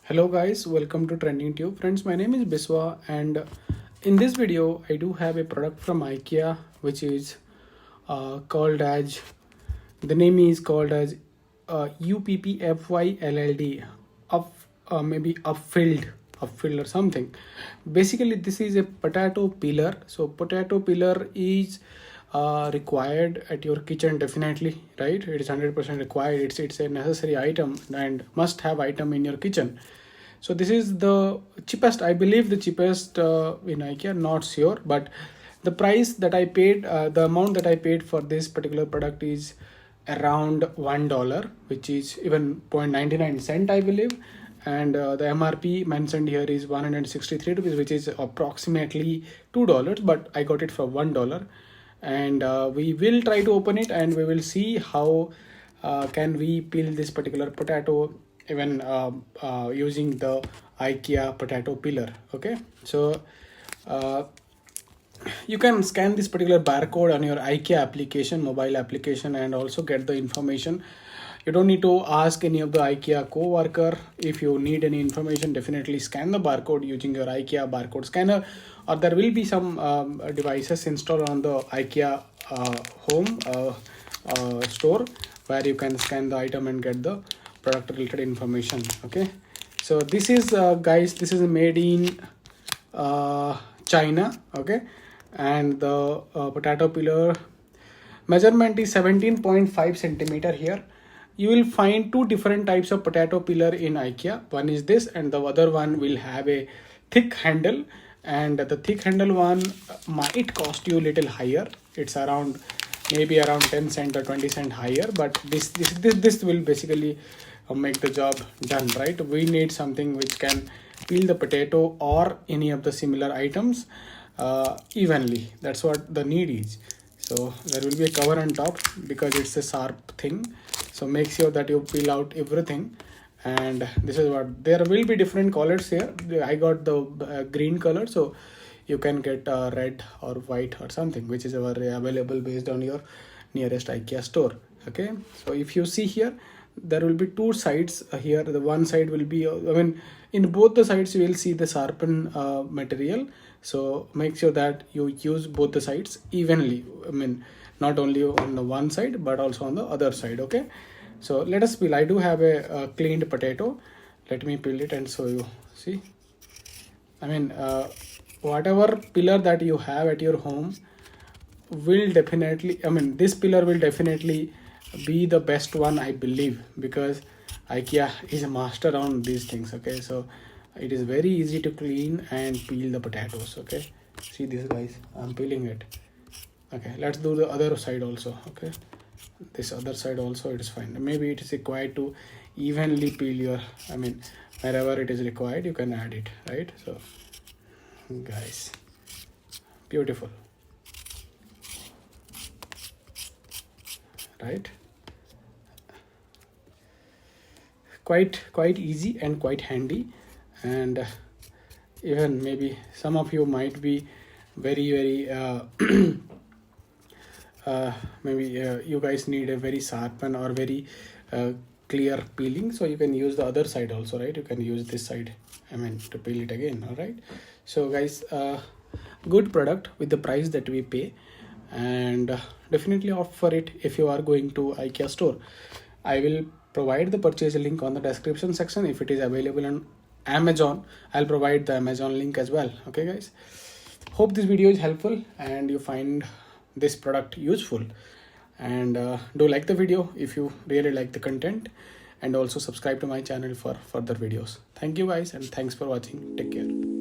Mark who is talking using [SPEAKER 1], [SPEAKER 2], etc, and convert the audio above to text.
[SPEAKER 1] Hello guys, welcome to Trending Tube. Friends, my name is Biswa and in this video I do have a product from IKEA which is called as, the name is called as UPPFYLLD, maybe upfilled or something. Basically this is a potato peeler. So potato peeler is required at your kitchen, definitely, right? It is 100% required. It's a necessary item and must have item in your kitchen. So this is the cheapest, I believe the cheapest in IKEA, not sure, but the price that I paid, the amount that I paid for this particular product is around $1, which is even 0.99 cent, I believe. And the MRP mentioned here is 163 rupees, which is approximately $2, but I got it for $1. And we will try to open it and we will see how can we peel this particular potato even using the IKEA potato peeler. Okay, so you can scan this particular barcode on your IKEA application, mobile application, and also get the information. You don't need to ask any of the IKEA co-worker. If you need any information, definitely scan the barcode using your IKEA barcode scanner, or there will be some devices installed on the IKEA home store where you can scan the item and get the product related information. Okay, so this is guys, this is made in China. Okay, and the potato peeler measurement is 17.5 centimeter. Here you will find two different types of potato peeler in IKEA. One is this and the other one will have a thick handle, and the thick handle one might cost you a little higher. It's around maybe around 10 cent or 20 cent higher, but this will basically make the job done, right? We need something which can peel the potato or any of the similar items evenly. That's what the need is. So there will be a cover on top because it's a sharp thing, so make sure that you peel out everything. And this is what, there will be different colors here. I got the green color, so you can get red or white or something, which is available based on your nearest IKEA store. Okay, so if you see here, there will be two sides here. The one side will be in both the sides you will see the sharpen material. So make sure that you use both the sides evenly. Not only on the one side but also on the other side. Okay, so let us peel. I do have a cleaned potato. Let me peel it and show you. See, whatever pillar that you have at your home will definitely, this pillar will definitely be the best one, I believe, because IKEA is a master on these things. Okay, so it is very easy to clean and peel the potatoes. Okay, see this guys, I'm peeling it. Okay, let's do the other side also. Okay, this other side also, it is fine. Maybe it is required to evenly peel your, wherever it is required you can add it, right? So guys, beautiful, right? Quite easy and quite handy. And even maybe some of you might be very maybe you guys need a very sharpen or very clear peeling, so you can use the other side also, right? You can use this side to peel it again. All right, so guys, good product with the price that we pay, and definitely opt for it if you are going to IKEA store. I will provide the purchase link on the description section. If it is available on Amazon, I'll provide the Amazon link as well. Okay guys, hope this video is helpful and you find this product useful, and do like the video if you really like the content, and also subscribe to my channel for further videos. Thank you guys, and thanks for watching. Take care.